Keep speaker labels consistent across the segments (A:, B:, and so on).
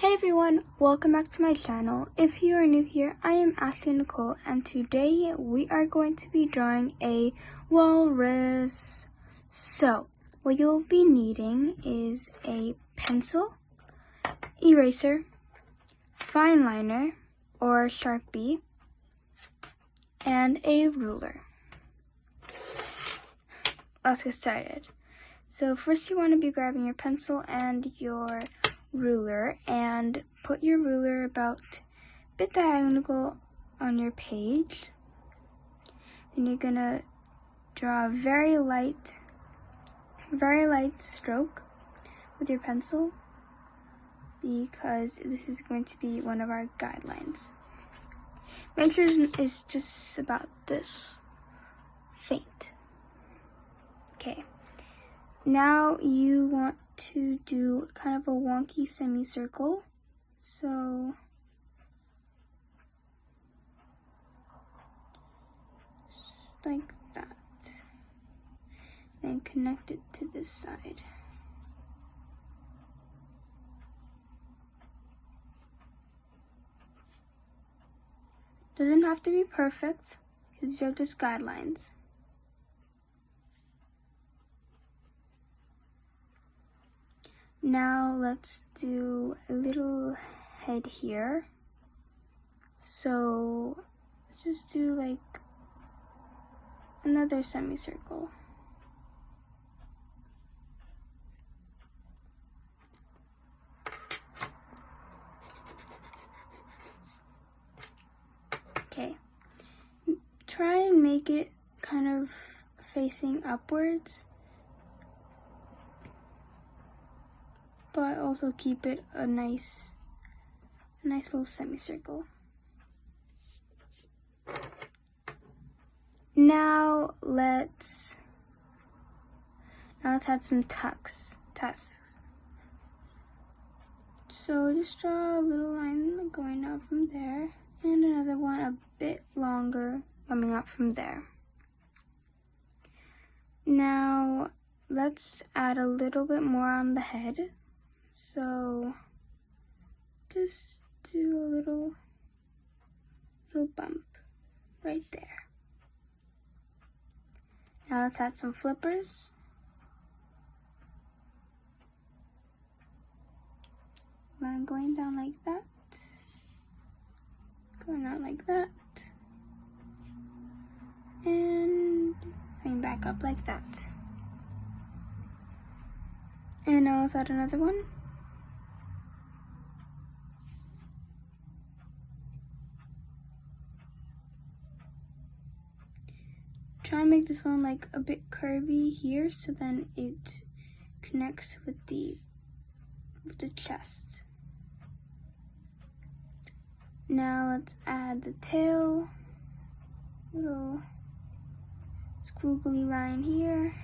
A: Hey everyone, welcome back to my channel. If you are new here, I am Ashley Nicole and today we are going to be drawing a walrus. So, what you'll be needing is a pencil, eraser, fine liner or Sharpie, and a ruler. Let's get started. So first you want to be grabbing your pencil and your ruler and put your ruler about a bit diagonal on your page. Then you're gonna draw a very light stroke with your pencil because this is going to be one of our guidelines. Make sure it's just about this faint. Okay, now you want to do kind of a wonky semicircle. So just like that. Then connect it to this side. Doesn't have to be perfect because these are just guidelines. Now let's do a little head here. So let's just do like another semicircle. Okay, try and make it kind of facing upwards, but also keep it a nice little semicircle. Now let's add some tusks. So just draw a little line going out from there, and another one a bit longer coming out from there. Now let's add a little bit more on the head. So just do a little bump right there. Now let's add some flippers. Line going down like that, going out like that, and going back up like that. And now let's add another one. Try and make this one like a bit curvy here so then it connects with the chest. Now let's add the tail, little squiggly line here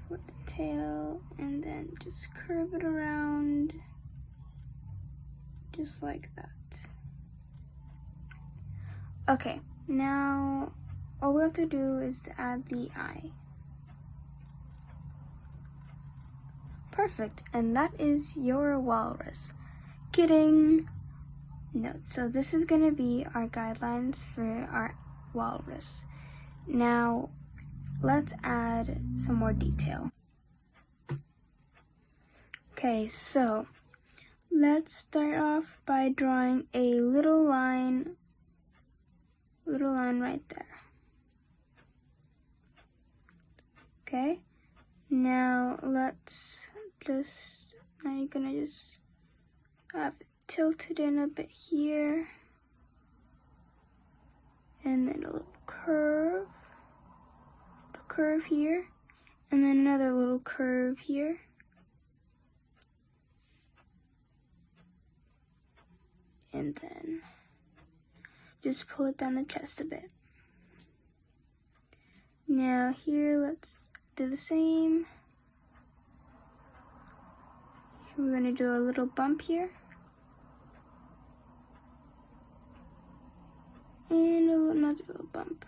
A: with the tail, and then just curve it around just like that. Okay, now all we have to do is to add the eye. Perfect, and that is your walrus. Kidding. No, so this is going to be our guidelines for our walrus. Now, let's add some more detail. Okay, so let's start off by drawing a little line right there. Okay, now you're gonna just have it tilted in a bit here, and then a little curve here, and then another little curve here. And then just pull it down the chest a bit. Now here, let's do the same. We're gonna do a little bump here. And another little bump.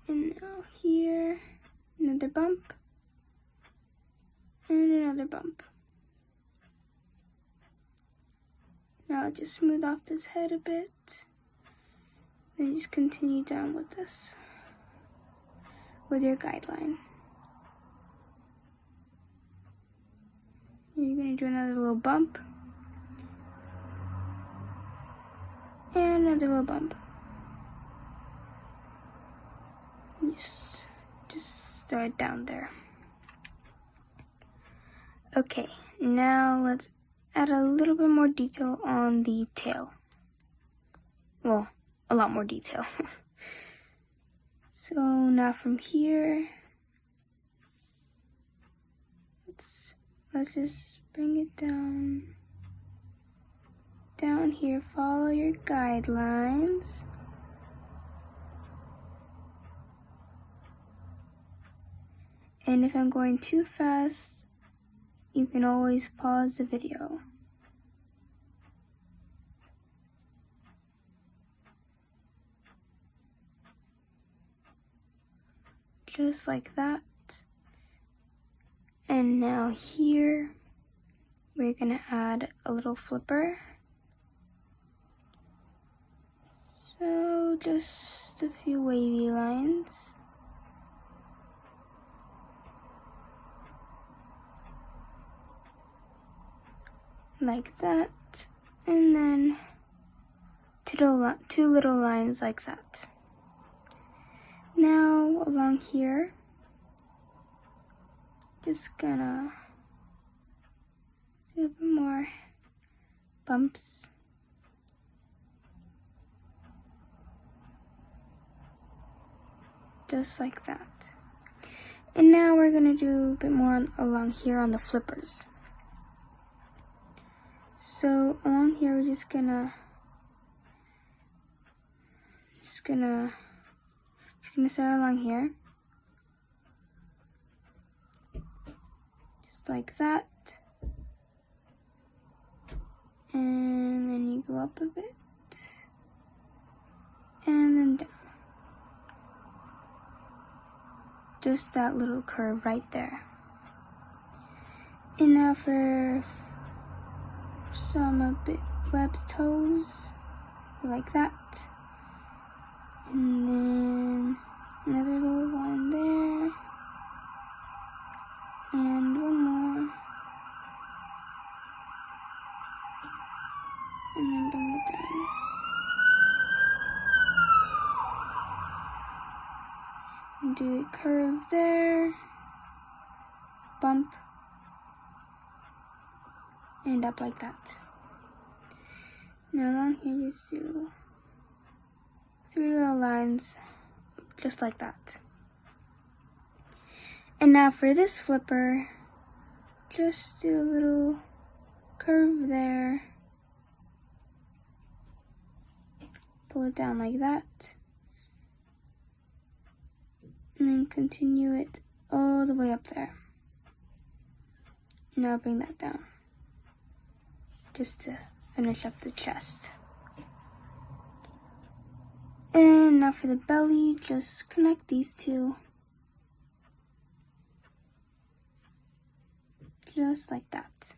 A: And now here, another bump. another bump. Now I'll just smooth off this head a bit. Then just continue down with this, with your guideline. You're going to do another little bump. And another little bump. Just start down there. Okay, now let's add a little bit more detail on the tail. Well, a lot more detail. So now from here, let's just bring it down. Down here, follow your guidelines. And if I'm going too fast, you can always pause the video. Just like that. And now here, we're gonna add a little flipper. So just a few wavy lines. Like that, and then two little lines like that. Now along here, just gonna do a bit more bumps. Just like that. And now we're gonna do a bit more along here on the flippers. So along here, we're just gonna start along here, just like that, and then you go up a bit, and then down. Just that little curve right there. And now for some a bit webbed toes, like that, and then another little one there, and one more, and then bring it down. And do a curve there, bump, and up like that. Now along here, just do 3 little lines, just like that. And now for this flipper, just do a little curve there, pull it down like that, and then continue it all the way up there. Now bring that down, just to finish up the chest. And now for the belly, just connect these two, just like that.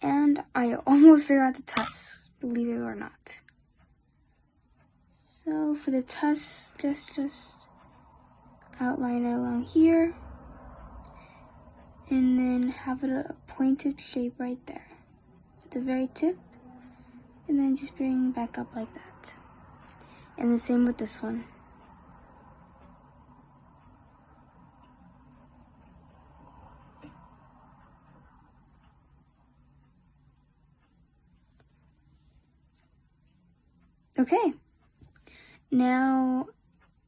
A: And I almost forgot the tusks, believe it or not. So for the tusks, just outline it along here, and then have it a pointed shape right there at the very tip, and then just bring back up like that. And the same with this one. Okay, now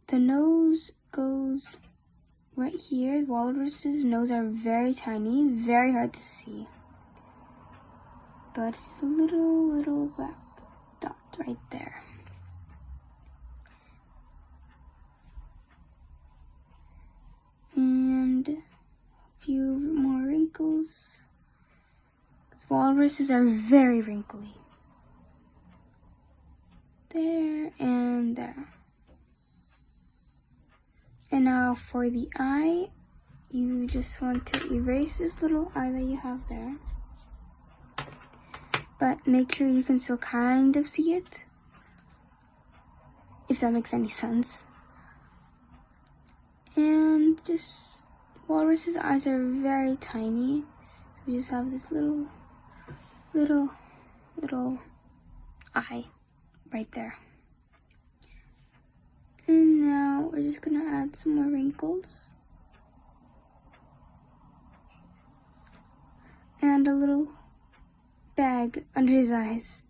A: the nose goes right here. Walrus's nose are very tiny, very hard to see. But it's a little black dot right there. And a few more wrinkles. Walruses are very wrinkly. There and there. And now for the eye, you just want to erase this little eye that you have there. But make sure you can still kind of see it, if that makes any sense. And just, walrus's eyes are very tiny. So we just have this little eye right there. And now we're just gonna add some more wrinkles. And a little bag under his eyes.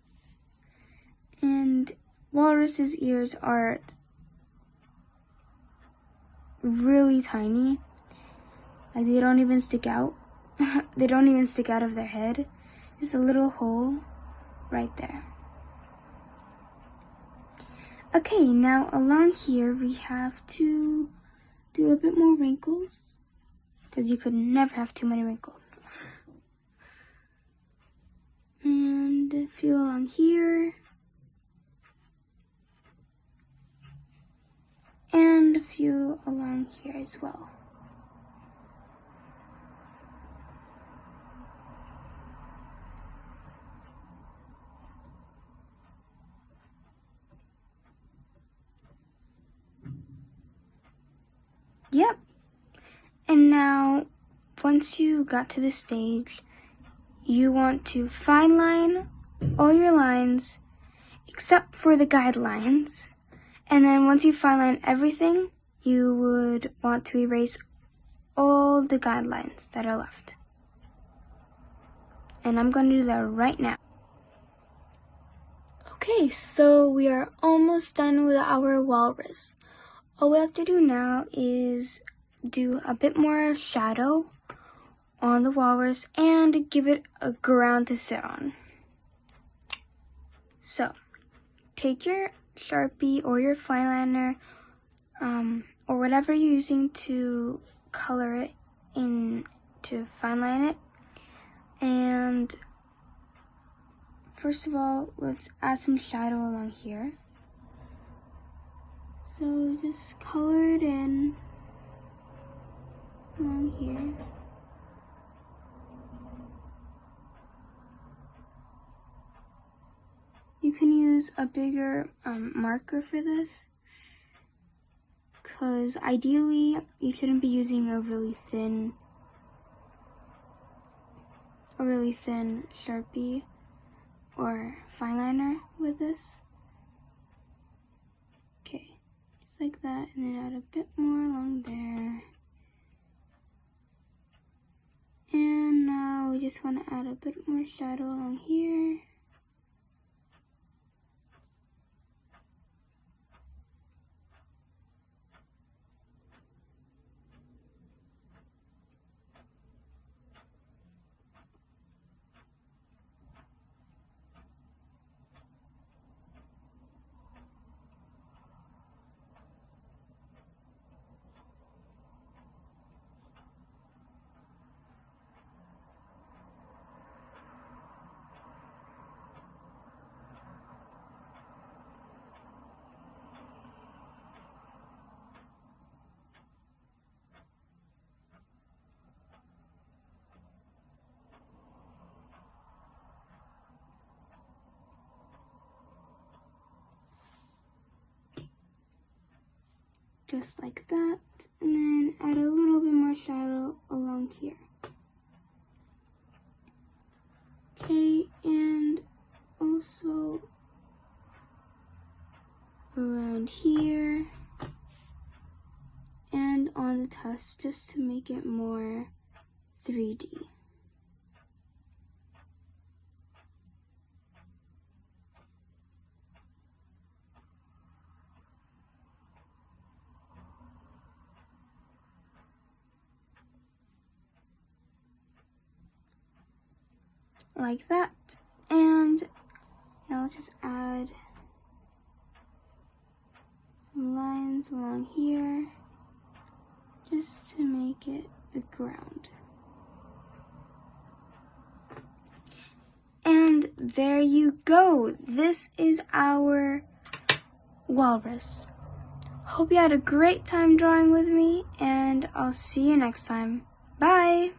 A: And walrus's ears are really tiny. Like, they don't even stick out. They don't even stick out of their head. Just a little hole right there. Okay, now along here we have to do a bit more wrinkles, because you could never have too many wrinkles. And a few along here. And a few along here as well. Yep. And now, once you got to this stage, you want to fine line all your lines except for the guidelines. And then once you fine line everything, you would want to erase all the guidelines that are left. And I'm going to do that right now. Okay, so we are almost done with our walrus. All we have to do now is do a bit more shadow on the walrus and give it a ground to sit on. So, take your Sharpie or your fine liner, or whatever you're using to color it in, to fine line it. And first of all, let's add some shadow along here. So just color it in along here. You can use a bigger marker for this, because ideally you shouldn't be using a really thin Sharpie or fine liner with this. Okay, just like that, and then add a bit more along there. And now we just want to add a bit more shadow along here. Just like that, and then add a little bit more shadow along here. Okay, and also around here and on the tusk, just to make it more 3D. Like that. And now let's just add some lines along here just to make it a ground. And there you go. This is our walrus. Hope you had a great time drawing with me, and and I'll see you next time. Bye!